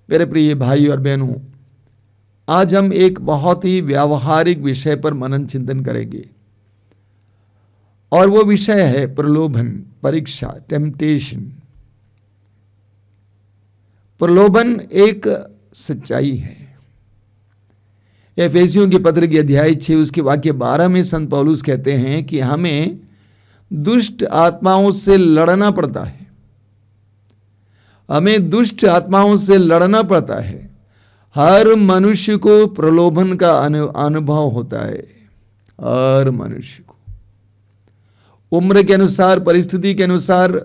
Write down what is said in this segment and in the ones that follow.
मेरे प्रिय भाई और बहनों, आज हम एक बहुत ही व्यावहारिक विषय पर मनन चिंतन करेंगे और वो विषय है प्रलोभन, परीक्षा, टेम्पटेशन। प्रलोभन एक सच्चाई है। एफेसियों के पत्र के अध्याय 6 उसके वाक्य 12 में संत पौलुस कहते हैं कि हमें दुष्ट आत्माओं से लड़ना पड़ता है। हमें दुष्ट आत्माओं से लड़ना पड़ता है। हर मनुष्य को प्रलोभन का अनुभव होता है। हर मनुष्य को उम्र के अनुसार, परिस्थिति के अनुसार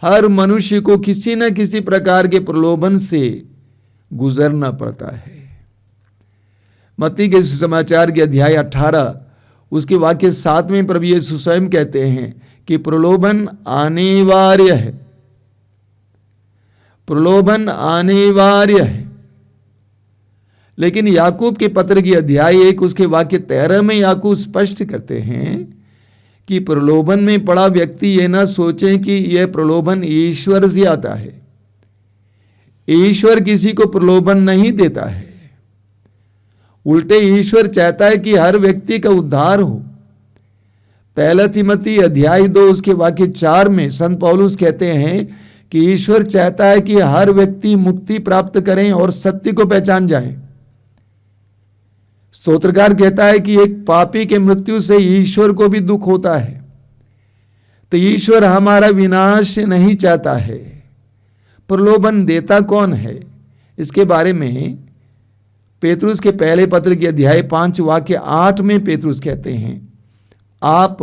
हर मनुष्य को किसी न किसी प्रकार के प्रलोभन से गुजरना पड़ता है। मत्ती के सुसमाचार के अध्याय 18 उसके वाक्य 7 में प्रभु यीशु स्वयं कहते हैं कि प्रलोभन अनिवार्य है। प्रलोभन अनिवार्य है। लेकिन याकूब के पत्र की अध्याय 1 उसके वाक्य 13 में याकूब स्पष्ट करते हैं कि प्रलोभन में पड़ा व्यक्ति यह ना सोचे कि यह प्रलोभन ईश्वर से आता है। ईश्वर किसी को प्रलोभन नहीं देता है। उल्टे ईश्वर चाहता है कि हर व्यक्ति का उद्धार हो। पहला तिमोथी अध्याय 2 उसके वाक्य 4 में संत पौलुस कहते हैं कि ईश्वर चाहता है कि हर व्यक्ति मुक्ति प्राप्त करें और सत्य को पहचान जाए। स्तोत्रकार कहता है कि एक पापी के मृत्यु से ईश्वर को भी दुख होता है। तो ईश्वर हमारा विनाश नहीं चाहता है। प्रलोभन देता कौन है, इसके बारे में पेतरुस के पहले पत्र के अध्याय 5 वाक्य 8 में पेतरुस कहते हैं, आप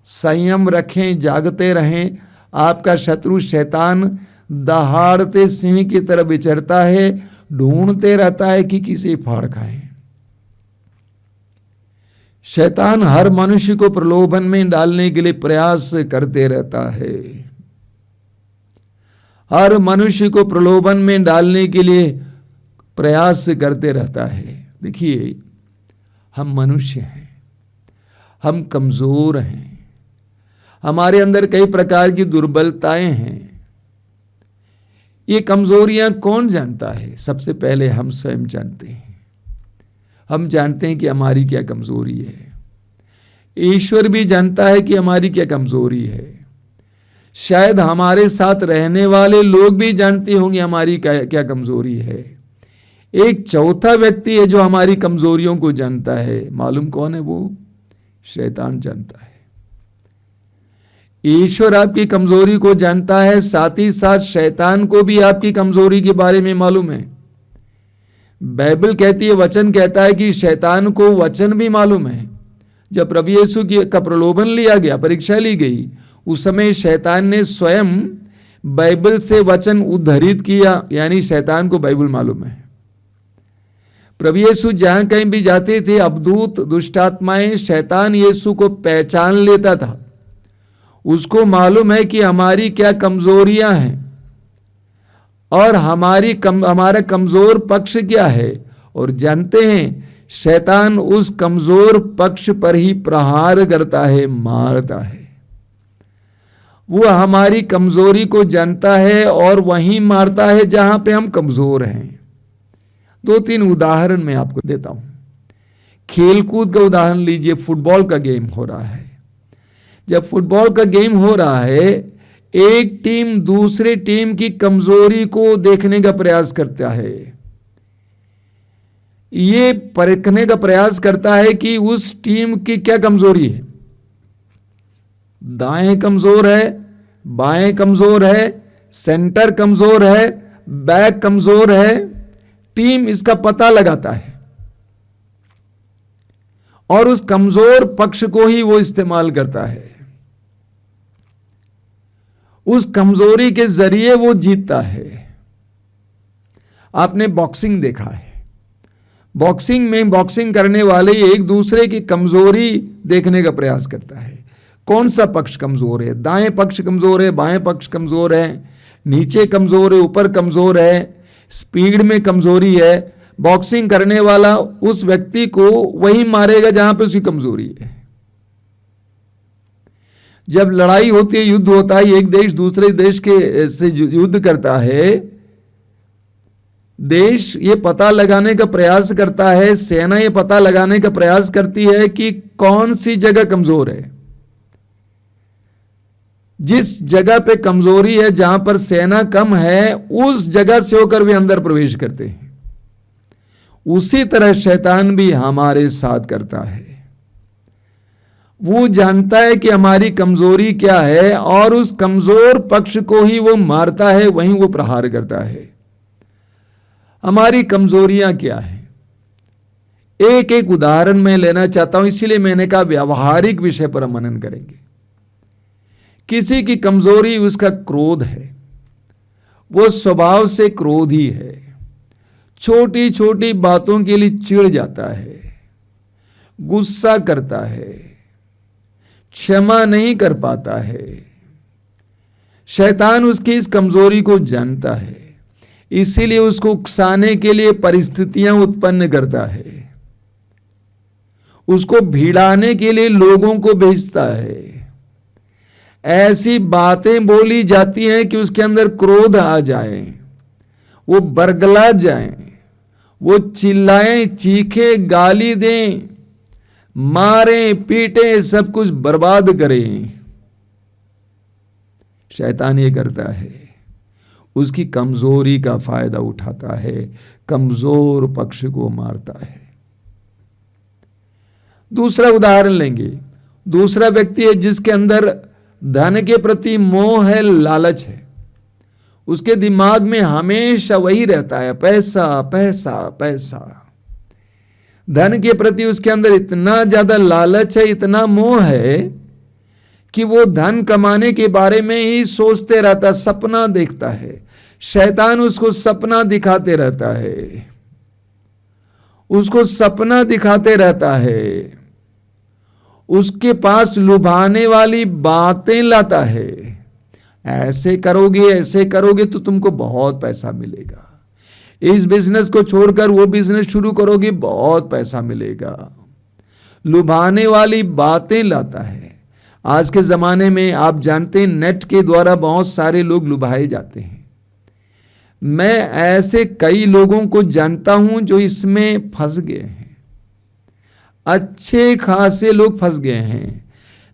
संयम रखें, जागते रहें। आपका शत्रु शैतान दहाड़ते सिंह की तरह विचरता है, ढूंढते रहता है कि किसे फाड़ खाए। शैतान हर मनुष्य को प्रलोभन में डालने के लिए प्रयास करते रहता है। हर मनुष्य को प्रलोभन में डालने के लिए प्रयास करते रहता है। देखिए, हम मनुष्य हैं, हम कमजोर हैं, हमारे अंदर कई प्रकार की दुर्बलताएं हैं। ये कमजोरियां कौन जानता है? सबसे पहले हम स्वयं जानते हैं। हम जानते हैं कि हमारी क्या कमजोरी है। ईश्वर भी जानता है कि हमारी क्या कमजोरी है। शायद हमारे साथ रहने वाले लोग भी जानते होंगे हमारी क्या कमजोरी है। एक चौथा व्यक्ति है जो हमारी कमजोरियों को जानता है। मालूम कौन है वो? शैतान जानता है। ईश्वर आपकी कमजोरी को जानता है, साथ ही साथ शैतान को भी आपकी कमजोरी के बारे में मालूम है। बाइबल कहती है, वचन कहता है कि शैतान को वचन भी मालूम है। जब प्रभु यीशु का प्रलोभन लिया गया, परीक्षा ली गई, उस समय शैतान ने स्वयं बाइबल से वचन उद्धृत किया, यानी शैतान को बाइबल मालूम है। प्रभु यीशु जहां कहीं भी जाते थे, अवधूत, दुष्टात्माएं, शैतान यीशु को पहचान लेता था। उसको मालूम है कि हमारी क्या कमजोरियां हैं और हमारा कमजोर पक्ष क्या है। और जानते हैं, शैतान उस कमजोर पक्ष पर ही प्रहार करता है, मारता है। वो हमारी कमजोरी को जानता है और वहीं मारता है जहां पे हम कमजोर हैं। 2-3 उदाहरण मैं आपको देता हूं। खेलकूद का उदाहरण लीजिए। फुटबॉल का गेम हो रहा है। जब फुटबॉल का गेम हो रहा है, एक टीम दूसरे टीम की कमजोरी को देखने का प्रयास करता है। ये परखने का प्रयास करता है कि उस टीम की क्या कमजोरी है। दाएं कमजोर है, बाएं कमजोर है, सेंटर कमजोर है, बैक कमजोर है। टीम इसका पता लगाता है और उस कमजोर पक्ष को ही वो इस्तेमाल करता है। उस कमजोरी के जरिए वो जीतता है। आपने बॉक्सिंग देखा है। बॉक्सिंग में बॉक्सिंग करने वाले एक दूसरे की कमजोरी देखने का प्रयास करता है। कौन सा पक्ष कमजोर है? दाएं पक्ष कमजोर है, बाएं पक्ष कमजोर है, नीचे कमजोर है, ऊपर कमजोर है, स्पीड में कमजोरी है। बॉक्सिंग करने वाला उस व्यक्ति को वही मारेगा जहां पे उसकी कमजोरी है। जब लड़ाई होती है, युद्ध होता है, एक देश दूसरे देश के से युद्ध करता है, देश ये पता लगाने का प्रयास करता है, सेना ये पता लगाने का प्रयास करती है कि कौन सी जगह कमजोर है। जिस जगह पे कमजोरी है, जहां पर सेना कम है, उस जगह से होकर वे अंदर प्रवेश करते हैं। उसी तरह शैतान भी हमारे साथ करता है। वो जानता है कि हमारी कमजोरी क्या है और उस कमजोर पक्ष को ही वो मारता है, वहीं वो प्रहार करता है। हमारी कमजोरियां क्या हैं? एक एक उदाहरण मैं लेना चाहता हूं, इसीलिए मैंने कहा व्यावहारिक विषय पर हम मनन करेंगे। किसी की कमजोरी उसका क्रोध है, वो स्वभाव से क्रोधी है, छोटी छोटी बातों के लिए चिढ़ जाता है, गुस्सा करता है, क्षमा नहीं कर पाता है। शैतान उसकी इस कमजोरी को जानता है, इसीलिए उसको उकसाने के लिए परिस्थितियां उत्पन्न करता है, उसको भिड़ाने के लिए लोगों को भेजता है। ऐसी बातें बोली जाती हैं कि उसके अंदर क्रोध आ जाए, वो बरगला जाए, वो चिल्लाएं, चीखे, गाली दें, मारें, पीटें, सब कुछ बर्बाद करें। शैतान ये करता है, उसकी कमजोरी का फायदा उठाता है, कमजोर पक्ष को मारता है। दूसरा उदाहरण लेंगे। दूसरा व्यक्ति है जिसके अंदर धन के प्रति मोह है, लालच है। उसके दिमाग में हमेशा वही रहता है, पैसा पैसा पैसा। धन के प्रति उसके अंदर इतना ज्यादा लालच है, इतना मोह है कि वो धन कमाने के बारे में ही सोचते रहता, सपना देखता है। शैतान उसको सपना दिखाते रहता है, उसको सपना दिखाते रहता है, उसके पास लुभाने वाली बातें लाता है। ऐसे करोगे तो तुमको बहुत पैसा मिलेगा, इस बिजनेस को छोड़कर वो बिजनेस शुरू करोगे, बहुत पैसा मिलेगा। लुभाने वाली बातें लाता है। आज के जमाने में आप जानते हैं, नेट के द्वारा बहुत सारे लोग लुभाए जाते हैं। मैं ऐसे कई लोगों को जानता हूं जो इसमें फंस गए हैं। अच्छे खासे लोग फंस गए हैं।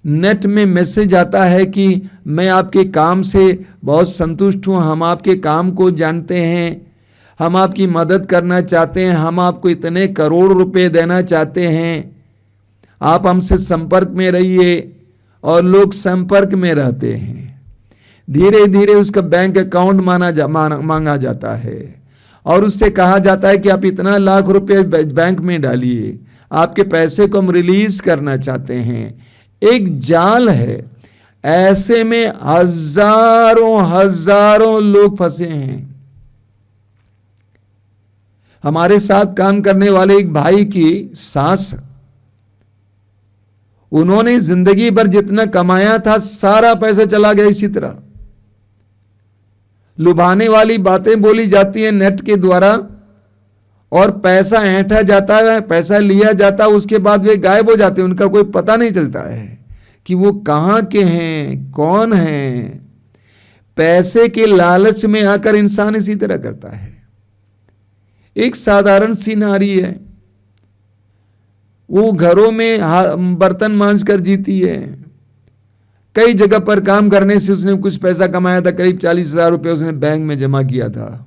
नेट में मैसेज आता है कि मैं आपके काम से बहुत संतुष्ट हूं, हम आपके काम को जानते हैं, हम आपकी मदद करना चाहते हैं, हम आपको इतने करोड़ रुपए देना चाहते हैं, आप हमसे संपर्क में रहिए। और लोग संपर्क में रहते हैं। धीरे धीरे उसका बैंक अकाउंट मांगा जाता है और उससे कहा जाता है कि आप इतना लाख रुपए बैंक में डालिए, आपके पैसे को हम रिलीज करना चाहते हैं। एक जाल है। ऐसे में हजारों हजारों लोग फंसे हैं। हमारे साथ काम करने वाले एक भाई की सास, उन्होंने जिंदगी भर जितना कमाया था सारा पैसा चला गया इसी तरह। लुभाने वाली बातें बोली जाती हैं नेट के द्वारा और पैसा ऐंठा जाता है, पैसा लिया जाता है, उसके बाद वे गायब हो जाते हैं। उनका कोई पता नहीं चलता है कि वो कहां के हैं, कौन हैं। पैसे के लालच में आकर इंसान इसी तरह करता है। एक साधारण सी नारी है, वो घरों में बर्तन मांज कर जीती है। कई जगह पर काम करने से उसने कुछ पैसा कमाया था, करीब 40,000 रुपये उसने बैंक में जमा किया था।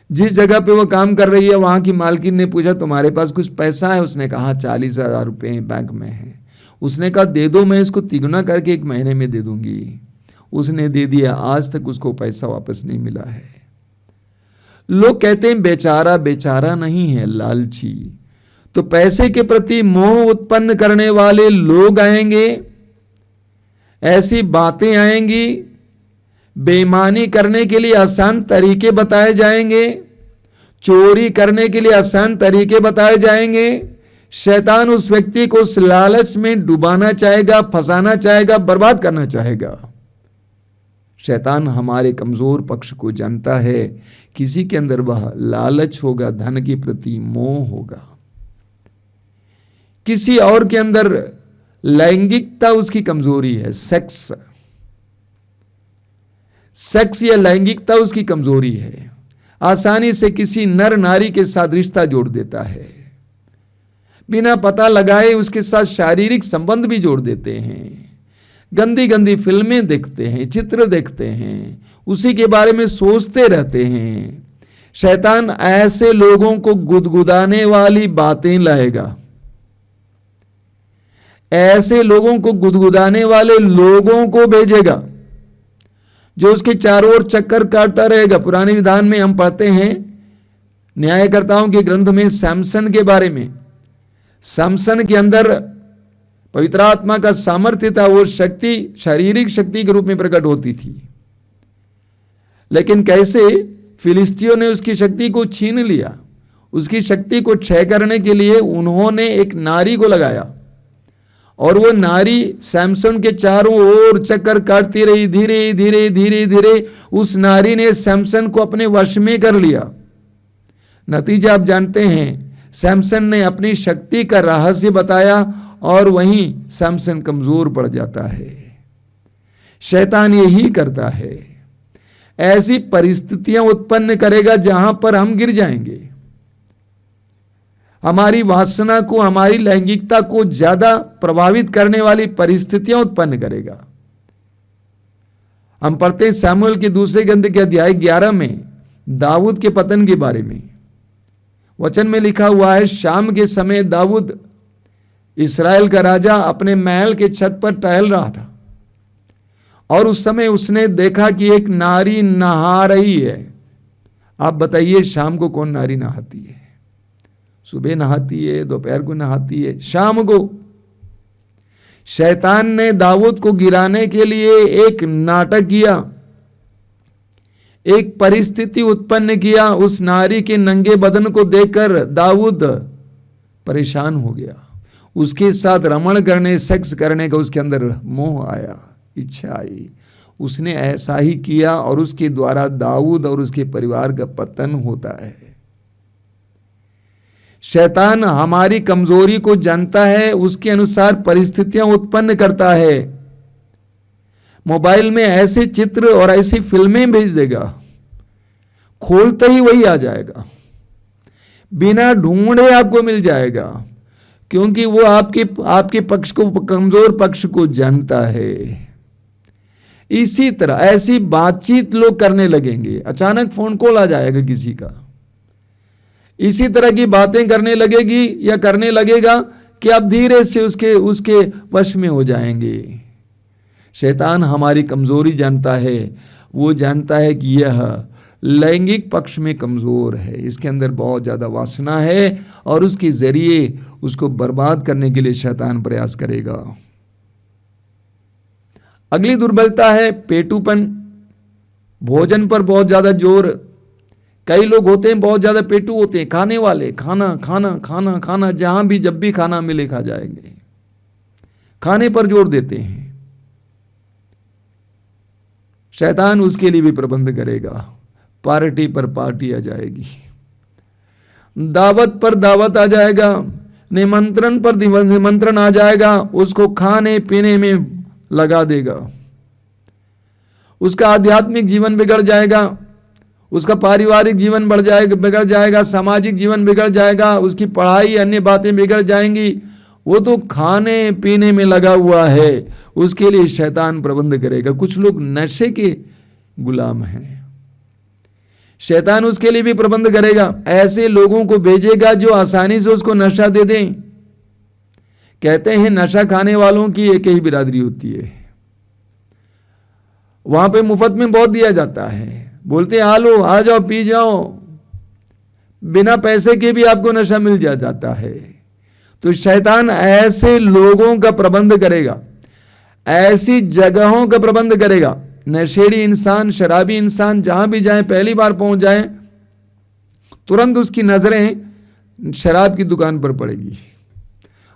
जिस जगह पे वो काम कर रही है वहां की मालकिन ने पूछा तुम्हारे पास कुछ पैसा है? उसने कहा 40,000 रुपये बैंक में है। उसने कहा दे दो, मैं इसको तिगुना करके 1 महीने में दे दूंगी। उसने दे दिया, आज तक उसको पैसा वापस नहीं मिला है। लोग कहते हैं बेचारा, बेचारा नहीं है, लालची। तो पैसे के प्रति मोह उत्पन्न करने वाले लोग आएंगे, ऐसी बातें आएंगी, बेईमानी करने के लिए आसान तरीके बताए जाएंगे, चोरी करने के लिए आसान तरीके बताए जाएंगे। शैतान उस व्यक्ति को उस लालच में डुबाना चाहेगा, फंसाना चाहेगा, बर्बाद करना चाहेगा। शैतान हमारे कमजोर पक्ष को जानता है। किसी के अंदर वह लालच होगा, धन के प्रति मोह होगा। किसी और के अंदर लैंगिकता उसकी कमजोरी है, सेक्स या लैंगिकता उसकी कमजोरी है। आसानी से किसी नर नारी के साथ रिश्ता जोड़ देता है, बिना पता लगाए उसके साथ शारीरिक संबंध भी जोड़ देते हैं, गंदी गंदी फिल्में देखते हैं, चित्र देखते हैं, उसी के बारे में सोचते रहते हैं। शैतान ऐसे लोगों को गुदगुदाने वाली बातें लाएगा, ऐसे लोगों को गुदगुदाने वाले लोगों को भेजेगा जो उसके चारों ओर चक्कर काटता रहेगा। पुराने विधान में हम पढ़ते हैं न्यायकर्ताओं के ग्रंथ में सैमसन के बारे में। सैमसन के अंदर पवित्र आत्मा का सामर्थ्य था, वो शक्ति शारीरिक शक्ति के रूप में प्रकट होती थी, लेकिन कैसे फिलिस्तियों ने उसकी शक्ति को छीन लिया। उसकी शक्ति को क्षय करने के लिए उन्होंने एक नारी को लगाया और वो नारी सैमसन के चारों ओर चक्कर काटती रही। धीरे धीरे धीरे धीरे उस नारी ने सैमसन को अपने वश में कर लिया। नतीजा आप जानते हैं, सैमसन ने अपनी शक्ति का रहस्य बताया और वहीं सैमसन कमजोर पड़ जाता है। शैतान यही करता है, ऐसी परिस्थितियां उत्पन्न करेगा जहां पर हम गिर जाएंगे। हमारी वासना को, हमारी लैंगिकता को ज्यादा प्रभावित करने वाली परिस्थितियां उत्पन्न करेगा। हम पढ़ते हैं सामुएल के दूसरे ग्रंथ के अध्याय 11 में दाऊद के पतन के बारे में। वचन में लिखा हुआ है, शाम के समय दाऊद इस्राएल का राजा अपने महल के छत पर टहल रहा था और उस समय उसने देखा कि एक नारी नहा रही है। आप बताइए, शाम को कौन नारी नहाती है? सुबह नहाती है, दोपहर को नहाती है, शाम को। शैतान ने दाऊद को गिराने के लिए एक नाटक किया, एक परिस्थिति उत्पन्न किया। उस नारी के नंगे बदन को देखकर दाऊद परेशान हो गया। उसके साथ रमण करने, सेक्स करने का उसके अंदर मोह आया, इच्छा आई। उसने ऐसा ही किया और उसके द्वारा दाऊद और उसके परिवार का पतन होता है। शैतान हमारी कमजोरी को जानता है, उसके अनुसार परिस्थितियां उत्पन्न करता है। मोबाइल में ऐसे चित्र और ऐसी फिल्में भेज देगा, खोलते ही वही आ जाएगा, बिना ढूंढे आपको मिल जाएगा, क्योंकि वो आपके पक्ष को, कमजोर पक्ष को जानता है। इसी तरह ऐसी बातचीत लोग करने लगेंगे। अचानक फोन कॉल आ जाएगा किसी का, इसी तरह की बातें करने लगेगी या करने लगेगा कि आप धीरे से उसके वश में हो जाएंगे। शैतान हमारी कमजोरी जानता है, वो जानता है कि यह लैंगिक पक्ष में कमजोर है, इसके अंदर बहुत ज्यादा वासना है और उसके जरिए उसको बर्बाद करने के लिए शैतान प्रयास करेगा। अगली दुर्बलता है पेटूपन, भोजन पर बहुत ज्यादा जोर। कई लोग होते हैं बहुत ज्यादा पेटू होते हैं, खाने वाले, खाना खाना खाना खाना, जहां भी जब भी खाना मिले खा जाएंगे, खाने पर जोर देते हैं। शैतान उसके लिए भी प्रबंध करेगा। पार्टी पर पार्टी आ जाएगी, दावत पर दावत आ जाएगा, निमंत्रण पर निमंत्रण आ जाएगा, उसको खाने पीने में लगा देगा। उसका आध्यात्मिक जीवन बिगड़ जाएगा, उसका पारिवारिक जीवन बिगड़ जाएगा, सामाजिक जीवन बिगड़ जाएगा, उसकी पढ़ाई, अन्य बातें बिगड़ जाएंगी। वो तो खाने पीने में लगा हुआ है, उसके लिए शैतान प्रबंध करेगा। कुछ लोग नशे के गुलाम हैं, शैतान उसके लिए भी प्रबंध करेगा। ऐसे लोगों को भेजेगा जो आसानी से उसको नशा दे दें। कहते हैं नशा खाने वालों की एक ही बिरादरी होती है, वहां पे मुफ्त में बहुत दिया जाता है। बोलते हैं आ लो, आ जाओ, पी जाओ, बिना पैसे के भी आपको नशा मिल जाता है। तो शैतान ऐसे लोगों का प्रबंध करेगा, ऐसी जगहों का प्रबंध करेगा। नशेड़ी इंसान, शराबी इंसान जहां भी जाए, पहली बार पहुंच जाए, तुरंत उसकी नजरें शराब की दुकान पर पड़ेगी,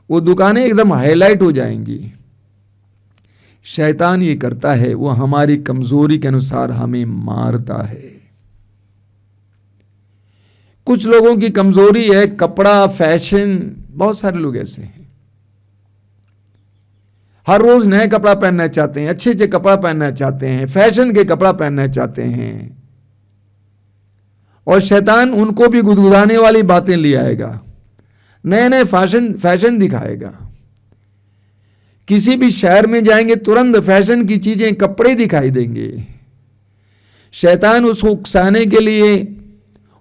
वो दुकानें एकदम हाईलाइट हो जाएंगी। शैतान ये करता है, वो हमारी कमजोरी के अनुसार हमें मारता है। कुछ लोगों की कमजोरी है कपड़ा, फैशन। बहुत सारे लोग ऐसे हैं, हर रोज नए कपड़ा पहनना चाहते हैं, अच्छे अच्छे कपड़ा पहनना चाहते हैं, फैशन के कपड़ा पहनना चाहते हैं। और शैतान उनको भी गुदगुदाने वाली बातें ले आएगा, नए नए फैशन दिखाएगा। किसी भी शहर में जाएंगे तुरंत फैशन की चीजें, कपड़े दिखाई देंगे। शैतान उसको उकसाने के लिए,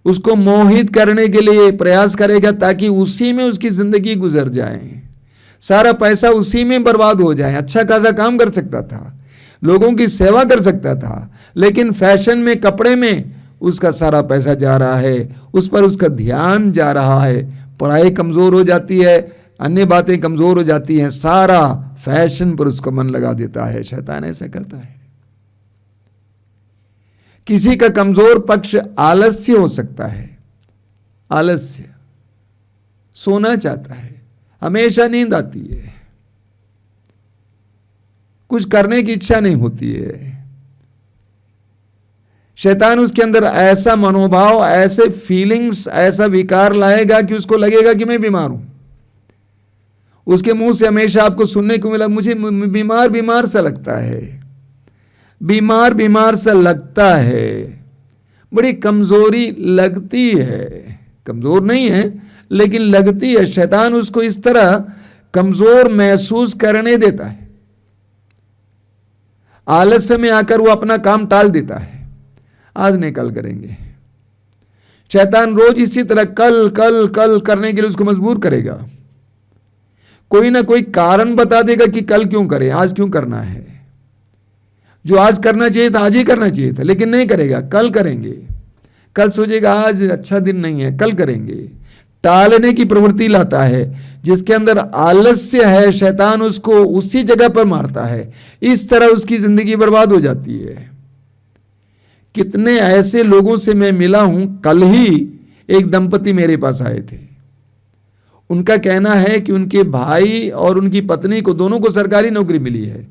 उसको मोहित करने के लिए प्रयास करेगा ताकि उसी में उसकी जिंदगी गुजर जाए, सारा पैसा उसी में बर्बाद हो जाए। अच्छा खासा काम कर सकता था, लोगों की सेवा कर सकता था, लेकिन फैशन में, कपड़े में उसका सारा पैसा जा रहा है, उस पर उसका ध्यान जा रहा है। पढ़ाई कमजोर हो जाती है, अन्य बातें कमजोर हो जाती हैं, सारा फैशन पर उसका मन लगा देता है। शैतान ऐसा करता है। किसी का कमजोर पक्ष आलस्य हो सकता है। आलस्य, सोना चाहता है, हमेशा नींद आती है, कुछ करने की इच्छा नहीं होती है। शैतान उसके अंदर ऐसा मनोभाव, ऐसे फीलिंग्स, ऐसा विकार लाएगा कि उसको लगेगा कि मैं बीमार हूं। उसके मुंह से हमेशा आपको सुनने को मिला, मुझे बीमार बीमार सा लगता है, बीमार बीमार सा लगता है, बड़ी कमजोरी लगती है। कमजोर नहीं है लेकिन लगती है। शैतान उसको इस तरह कमजोर महसूस करने देता है। आलस्य में आकर वो अपना काम टाल देता है, आज नहीं कल करेंगे। शैतान रोज इसी तरह कल कल कल करने के लिए उसको मजबूर करेगा। कोई ना कोई कारण बता देगा कि कल क्यों करें, आज क्यों करना है। जो आज करना चाहिए था आज ही करना चाहिए था, लेकिन नहीं करेगा, कल करेंगे। कल सोचेगा आज अच्छा दिन नहीं है, कल करेंगे। टालने की प्रवृत्ति लाता है। जिसके अंदर आलस्य है, शैतान उसको उसी जगह पर मारता है। इस तरह उसकी जिंदगी बर्बाद हो जाती है। कितने ऐसे लोगों से मैं मिला हूं। कल ही एक दंपति मेरे पास आए थे। उनका कहना है कि उनके भाई और उनकी पत्नी को, दोनों को सरकारी नौकरी मिली है।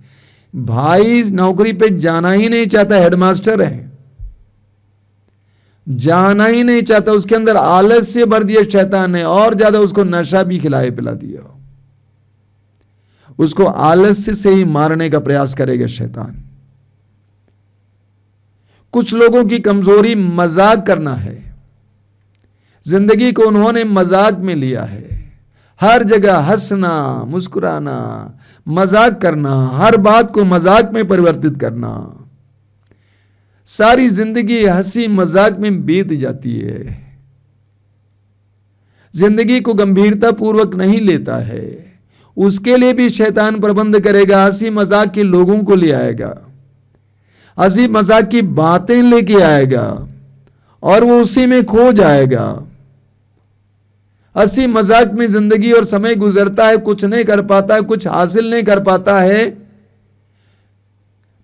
भाई नौकरी पे जाना ही नहीं चाहता, हेडमास्टर है, जाना ही नहीं चाहता। उसके अंदर आलस्य भर दिया शैतान ने, और ज्यादा उसको नशा भी खिलाए पिला दिया। उसको आलस्य से ही मारने का प्रयास करेगा शैतान। कुछ लोगों की कमजोरी मजाक करना है। जिंदगी को उन्होंने मजाक में लिया है। हर जगह हंसना, मुस्कुराना, मजाक करना, हर बात को मजाक में परिवर्तित करना। सारी जिंदगी हंसी मजाक में बीत जाती है। जिंदगी को गंभीरता पूर्वक नहीं लेता है। उसके लिए भी शैतान प्रबंध करेगा। हंसी मजाक के लोगों को ले आएगा, हंसी मजाक की बातें लेके आएगा और वो उसी में खो जाएगा। हंसी मजाक में जिंदगी और समय गुजरता है, कुछ नहीं कर पाता है, कुछ हासिल नहीं कर पाता है,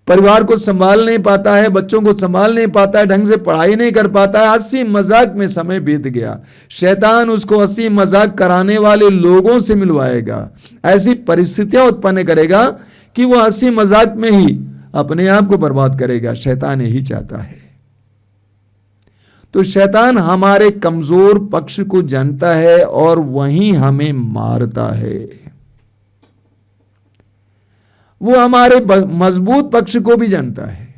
परिवार को संभाल नहीं पाता है, बच्चों को संभाल नहीं पाता है, ढंग से पढ़ाई नहीं कर पाता है। हंसी मजाक में समय बीत गया। शैतान उसको हंसी मजाक कराने वाले लोगों से मिलवाएगा। ऐसी परिस्थितियां उत्पन्न करेगा कि वो हंसी मजाक में ही अपने आप को बर्बाद करेगा। शैतान यही चाहता है। तो शैतान हमारे कमजोर पक्ष को जानता है और वहीं हमें मारता है। वो हमारे मजबूत पक्ष को भी जानता है।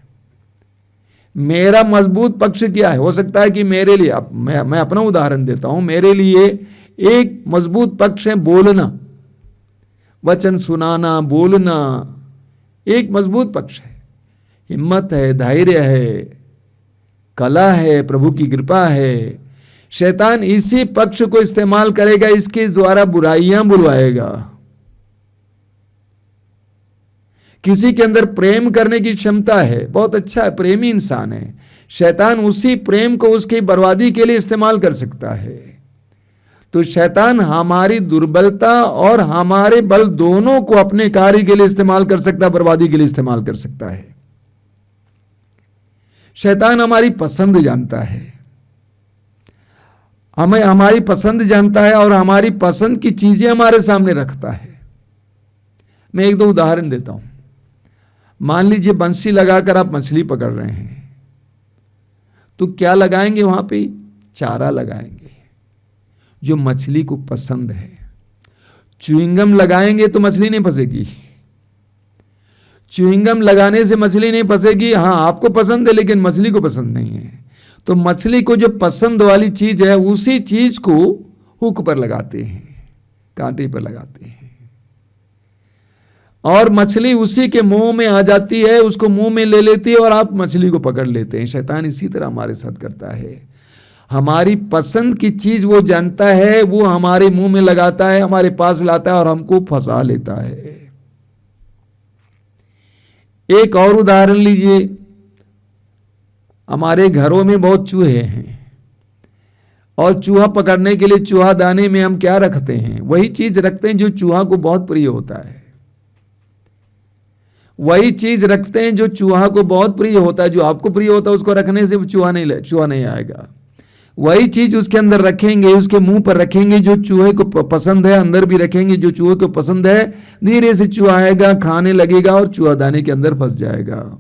मेरा मजबूत पक्ष क्या है? हो सकता है कि मेरे लिए, मैं अपना उदाहरण देता हूं, मेरे लिए एक मजबूत पक्ष है बोलना, वचन सुनाना, बोलना एक मजबूत पक्ष है। हिम्मत है, धैर्य है, कला है, प्रभु की कृपा है। शैतान इसी पक्ष को इस्तेमाल करेगा, इसके द्वारा बुराइयां बुलवाएगा। किसी के अंदर प्रेम करने की क्षमता है, बहुत अच्छा है, प्रेमी इंसान है, शैतान उसी प्रेम को उसकी बर्बादी के लिए इस्तेमाल कर सकता है। तो शैतान हमारी दुर्बलता और हमारे बल दोनों को अपने कार्य के लिए इस्तेमाल कर सकता है, बर्बादी के लिए इस्तेमाल कर सकता है। शैतान हमारी पसंद जानता है, हमें हमारी पसंद जानता है और हमारी पसंद की चीजें हमारे सामने रखता है। मैं एक दो उदाहरण देता हूं। मान लीजिए बंसी लगाकर आप मछली पकड़ रहे हैं, तो क्या लगाएंगे वहां पे? चारा लगाएंगे जो मछली को पसंद है। च्युइंगम लगाएंगे तो मछली नहीं फंसेगी। च्युइंगम लगाने से मछली नहीं फंसेगी। हाँ, आपको पसंद है लेकिन मछली को पसंद नहीं है। तो मछली को जो पसंद वाली चीज है उसी चीज को हुक पर लगाते हैं, कांटे पर लगाते हैं, और मछली उसी के मुंह में आ जाती है, उसको मुंह में ले लेती है और आप मछली को पकड़ लेते हैं। शैतान इसी तरह हमारे साथ करता है। हमारी पसंद की चीज वो जानता है, वो हमारे मुंह में लगाता है, हमारे पास लाता है और हमको फंसा लेता है। एक और उदाहरण लीजिए, हमारे घरों में बहुत चूहे हैं और चूहा पकड़ने के लिए चूहा दाने में हम क्या रखते हैं? वही चीज रखते हैं जो चूहा को बहुत प्रिय होता है। वही चीज रखते हैं जो चूहा को बहुत प्रिय होता है। जो आपको प्रिय होता है उसको रखने से चूहा नहीं आएगा। वही चीज उसके अंदर रखेंगे, उसके मुंह पर रखेंगे जो चूहे को पसंद है, अंदर भी रखेंगे जो चूहे को पसंद है। धीरे से चूहा आएगा, खाने लगेगा और चूहा दाने के अंदर फंस जाएगा।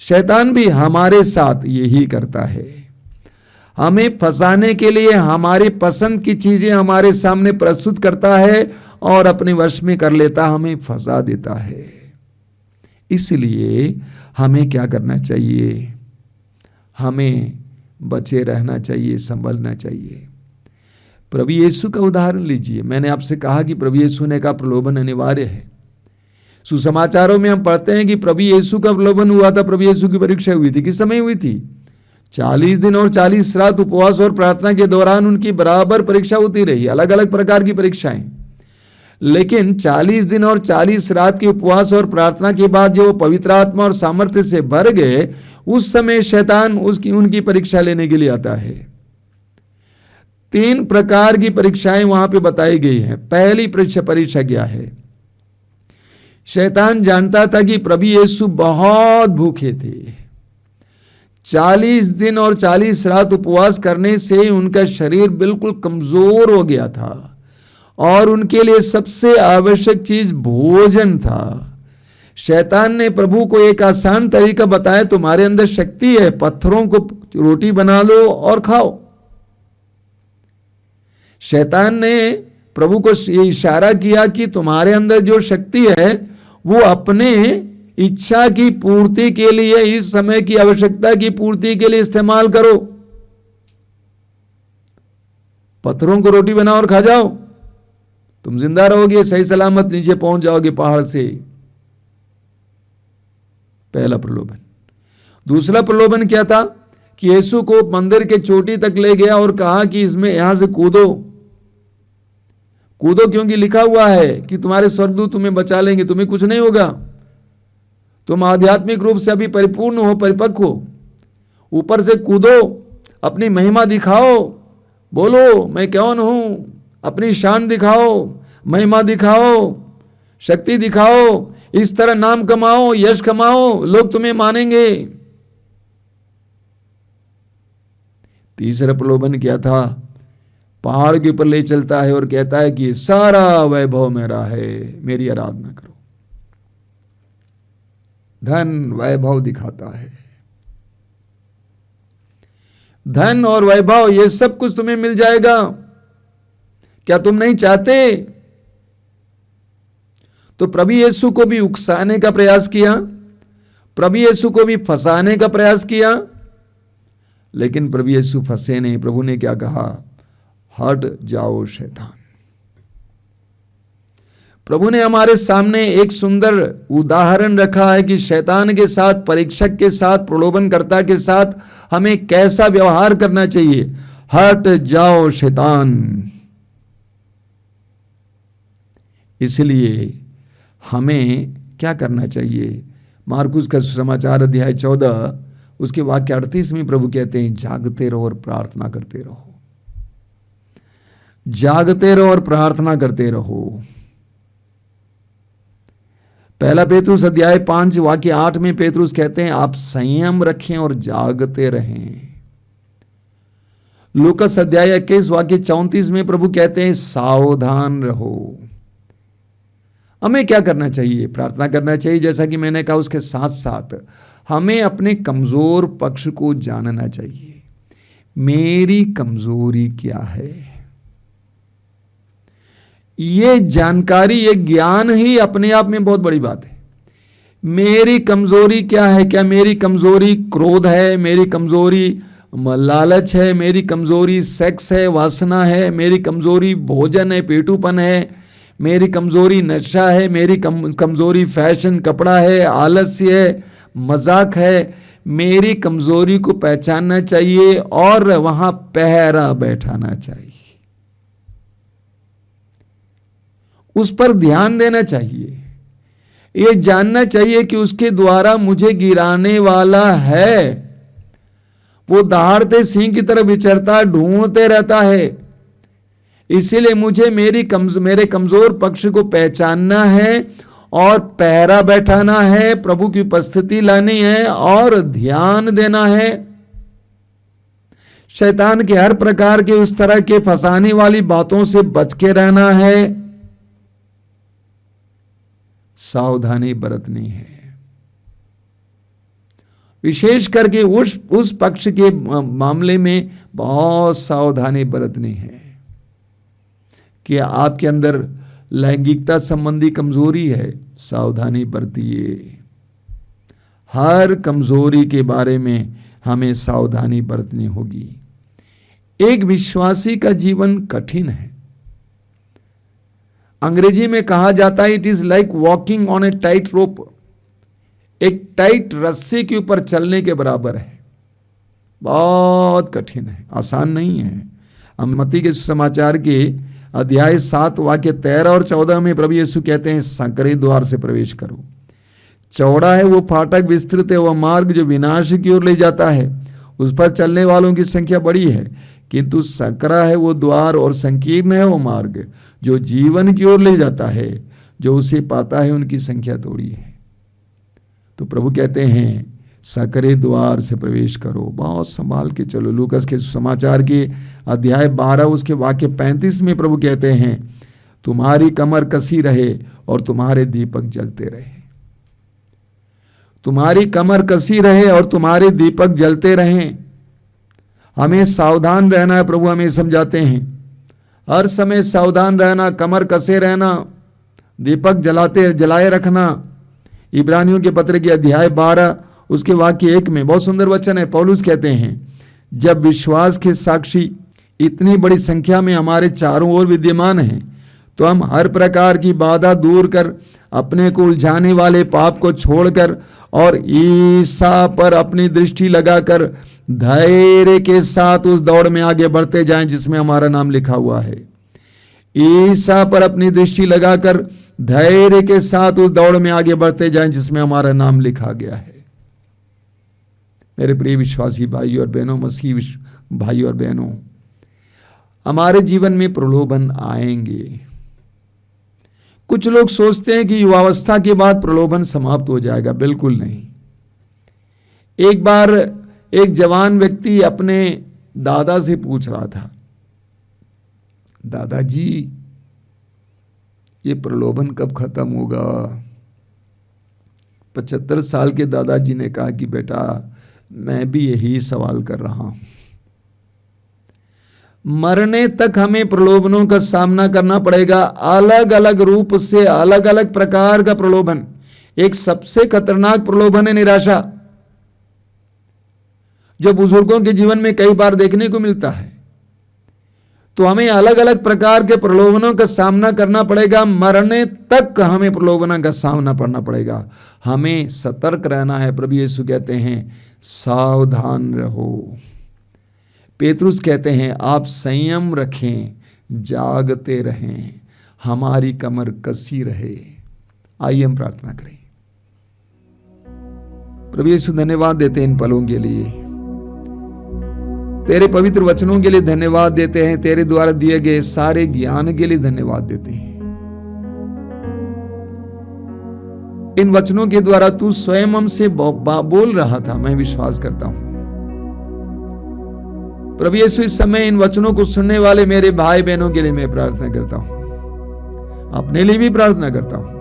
शैतान भी हमारे साथ यही करता है। हमें फंसाने के लिए हमारी पसंद की चीजें हमारे सामने प्रस्तुत करता है और अपने वश में कर लेता, हमें फंसा देता है। इसलिए हमें क्या करना चाहिए? हमें बचे रहना चाहिए, संभलना चाहिए। प्रभु यीशु का उदाहरण लीजिए। मैंने आपसे कहा कि प्रभु यीशु ने कहा प्रलोभन अनिवार्य है। सुसमाचारों में हम पढ़ते हैं कि प्रभु यीशु का प्रलोभन हुआ था। प्रभु यीशु की परीक्षा हुई थी। किस समय हुई थी? 40 दिन और 40 रात उपवास और प्रार्थना के दौरान उनकी बराबर परीक्षा होती रही, अलग अलग प्रकार की परीक्षाएं। लेकिन 40 दिन और 40 रात के उपवास और प्रार्थना के बाद जब वो पवित्र आत्मा और सामर्थ्य से भर गए, उस समय शैतान उनकी परीक्षा लेने के लिए आता है। 3 प्रकार की परीक्षाएं वहां पे बताई गई हैं। पहली परीक्षा क्या है? शैतान जानता था कि प्रभु यीशु बहुत भूखे थे। 40 दिन और 40 रात उपवास करने से उनका शरीर बिल्कुल कमजोर हो गया था और उनके लिए सबसे आवश्यक चीज भोजन था। शैतान ने प्रभु को एक आसान तरीका बताया, तुम्हारे अंदर शक्ति है, पत्थरों को रोटी बना लो और खाओ। शैतान ने प्रभु को ये इशारा किया कि तुम्हारे अंदर जो शक्ति है वो अपने इच्छा की पूर्ति के लिए, इस समय की आवश्यकता की पूर्ति के लिए इस्तेमाल करो। पत्थरों को रोटी बनाओ और खा जाओ, तुम जिंदा रहोगे, सही सलामत नीचे पहुंच जाओगे पहाड़ से। पहला प्रलोभन। दूसरा प्रलोभन क्या था कि यीशु को मंदिर के चोटी तक ले गया और कहा कि इसमें यहां से कूदो, क्योंकि लिखा हुआ है कि तुम्हारे स्वर्गदूत तुम्हें बचा लेंगे, तुम्हें कुछ नहीं होगा, तुम आध्यात्मिक रूप से अभी परिपूर्ण हो, परिपक्व हो। ऊपर से कूदो, अपनी महिमा दिखाओ, बोलो मैं कौन हूं, अपनी शान दिखाओ, महिमा दिखाओ, शक्ति दिखाओ, इस तरह नाम कमाओ, यश कमाओ, लोग तुम्हें मानेंगे। तीसरा प्रलोभन क्या था? पहाड़ के ऊपर ले चलता है और कहता है कि सारा वैभव मेरा है, मेरी आराधना करो। धन वैभव दिखाता है। धन और वैभव ये सब कुछ तुम्हें मिल जाएगा, क्या तुम नहीं चाहते? तो प्रभु यीशु को भी उकसाने का प्रयास किया, प्रभु यीशु को भी फंसाने का प्रयास किया, लेकिन प्रभु यीशु फंसे नहीं। प्रभु ने क्या कहा? हट जाओ शैतान। प्रभु ने हमारे सामने एक सुंदर उदाहरण रखा है कि शैतान के साथ, परीक्षक के साथ, प्रलोभनकर्ता के साथ हमें कैसा व्यवहार करना चाहिए। हट जाओ शैतान। इसलिए हमें क्या करना चाहिए? मार्कुस का सुसमाचार अध्याय 14 उसके वाक्य 38 में प्रभु कहते हैं, जागते रहो और प्रार्थना करते रहो। जागते रहो और प्रार्थना करते रहो। पहला पेतरुस अध्याय 5 वाक्य 8 में पेतरुस कहते हैं, आप संयम रखें और जागते रहें। लूकास अध्याय 21 वाक्य 34 में प्रभु कहते हैं, सावधान रहो। हमें क्या करना चाहिए? प्रार्थना करना चाहिए, जैसा कि मैंने कहा। उसके साथ साथ हमें अपने कमजोर पक्ष को जानना चाहिए। मेरी कमजोरी क्या है? ये जानकारी, ये ज्ञान ही अपने आप में बहुत बड़ी बात है। मेरी कमजोरी क्या है? क्या मेरी कमजोरी क्रोध है? मेरी कमजोरी लालच है? मेरी कमजोरी सेक्स है, वासना है? मेरी कमजोरी भोजन है, पेटूपन है? मेरी कमजोरी नशा है? मेरी कमजोरी फैशन कपड़ा है, आलस्य है, मजाक है? मेरी कमजोरी को पहचानना चाहिए और वहां पहरा बैठाना चाहिए, उस पर ध्यान देना चाहिए, ये जानना चाहिए कि उसके द्वारा मुझे गिराने वाला है। वो दहाड़ते सिंह की तरह विचरता, ढूंढते रहता है। इसीलिए मुझे मेरे कमजोर पक्ष को पहचानना है और पहरा बैठाना है, प्रभु की उपस्थिति लानी है और ध्यान देना है। शैतान के हर प्रकार के उस तरह के फंसाने वाली बातों से बच के रहना है, सावधानी बरतनी है। विशेष करके उस पक्ष के मामले में बहुत सावधानी बरतनी है कि आपके अंदर लैंगिकता संबंधी कमजोरी है, सावधानी बरतिए। हर कमजोरी के बारे में हमें सावधानी बरतनी होगी। एक विश्वासी का जीवन कठिन है। अंग्रेजी में कहा जाता है it is like walking on A tight रोप, एक टाइट रस्सी के ऊपर चलने के बराबर है। बहुत कठिन है, आसान नहीं है। मत्ती के समाचार के अध्याय 7 वाक्य 13 और 14 में प्रभु यीशु कहते हैं, संकरे द्वार से प्रवेश करो, चौड़ा है वो फाटक, विस्तृत है वह मार्ग जो विनाश की ओर ले जाता है, उस पर चलने वालों की संख्या बड़ी है, किंतु संकरा है वो द्वार और संकीर्ण है वो मार्ग जो जीवन की ओर ले जाता है, जो उसे पाता है उनकी संख्या थोड़ी है। तो प्रभु कहते हैं सकरे द्वार से प्रवेश करो, बहुत संभाल के चलो। लूकास के समाचार के अध्याय 12 उसके वाक्य 35 में प्रभु कहते हैं, तुम्हारी कमर कसी रहे और तुम्हारे दीपक जलते रहे। तुम्हारी कमर कसी रहे और तुम्हारे दीपक जलते रहें। हमें सावधान रहना है, प्रभु हमें समझाते हैं, हर समय सावधान रहना, कमर कसे रहना, दीपक जलाए रखना। इब्रानियों के पत्र के अध्याय 12 उसके वाक्य 1 में बहुत सुंदर वचन है। पौलुस कहते हैं, जब विश्वास के साक्षी इतनी बड़ी संख्या में हमारे चारों ओर विद्यमान हैं, तो हम हर प्रकार की बाधा दूर कर, अपने को उलझाने वाले पाप को छोड़कर और ईसा पर अपनी दृष्टि लगाकर धैर्य के साथ उस दौड़ में आगे बढ़ते जाएं जिसमें हमारा नाम लिखा हुआ है। ईसा पर अपनी दृष्टि लगाकर धैर्य के साथ उस दौड़ में आगे बढ़ते जाएं जिसमें हमारा नाम लिखा गया है। मेरे प्रिय विश्वासी भाइयों और बहनों, मसीह भाइयों और बहनों, हमारे जीवन में प्रलोभन आएंगे। कुछ लोग सोचते हैं कि युवावस्था के बाद प्रलोभन समाप्त हो जाएगा, बिल्कुल नहीं। एक बार एक जवान व्यक्ति अपने दादा से पूछ रहा था, दादाजी ये प्रलोभन कब खत्म होगा? 75 साल के दादाजी ने कहा कि बेटा मैं भी यही सवाल कर रहा हूं। मरने तक हमें प्रलोभनों का सामना करना पड़ेगा, अलग अलग रूप से, अलग अलग प्रकार का प्रलोभन। एक सबसे खतरनाक प्रलोभन है निराशा, जो बुजुर्गों के जीवन में कई बार देखने को मिलता है। तो हमें अलग अलग प्रकार के प्रलोभनों का सामना करना पड़ेगा, मरने तक हमें प्रलोभनों का सामना करना पड़ेगा। हमें सतर्क रहना है। प्रभु यीशु कहते हैं सावधान रहो। पेतरुस कहते हैं आप संयम रखें, जागते रहें, हमारी कमर कसी रहे। आइए हम प्रार्थना करें। प्रभु यीशु धन्यवाद देते हैं इन पलों के लिए, तेरे पवित्र वचनों के लिए धन्यवाद देते हैं, तेरे द्वारा दिए गए सारे ज्ञान के लिए धन्यवाद देते हैं। इन वचनों के द्वारा तू स्वयं हमसे बोल रहा था, मैं विश्वास करता हूं। प्रभु यीशु इस समय इन वचनों को सुनने वाले मेरे भाई बहनों के लिए मैं प्रार्थना करता हूं, अपने लिए भी प्रार्थना करता हूं।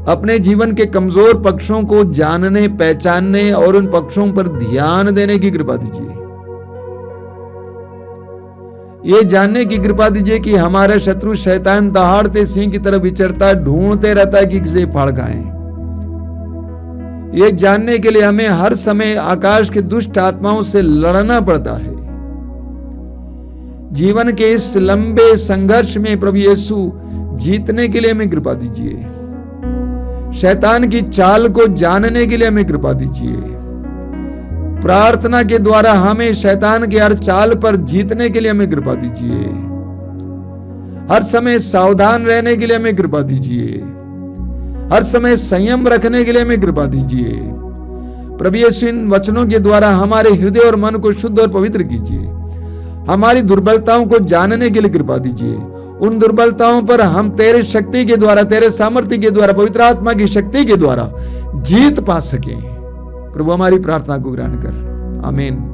अपने जीवन के कमजोर पक्षों को जानने, पहचानने और उन पक्षों पर ध्यान देने की कृपा दीजिए। ये जानने की कृपा दीजिए कि हमारा शत्रु शैतान दहाड़ते सिंह की तरह विचरता है, ढूंढते रहता है कि किसे फाड़ खाए। ये जानने के लिए हमें हर समय आकाश के दुष्ट आत्माओं से लड़ना पड़ता है। जीवन के इस लंबे संघर्ष में प्रभु यीशु जीतने के लिए हमें कृपा दीजिए। शैतान की चाल को जानने के लिए हमें कृपा दीजिए। प्रार्थना के द्वारा हमें शैतान के हर चाल पर जीतने के लिए हमें कृपा दीजिए। हर समय सावधान रहने के लिए हमें कृपा दीजिए। हर समय संयम रखने के लिए हमें कृपा दीजिए। प्रभु यीशु इन वचनों के द्वारा हमारे हृदय और मन को शुद्ध और पवित्र कीजिए। हमारी दुर्बलताओं को जानने के लिए कृपा दीजिए। उन दुर्बलताओं पर हम तेरे शक्ति के द्वारा, तेरे सामर्थ्य के द्वारा, पवित्र आत्मा की शक्ति के द्वारा जीत पा सकें। प्रभु हमारी प्रार्थना को ग्रहण कर। आमीन।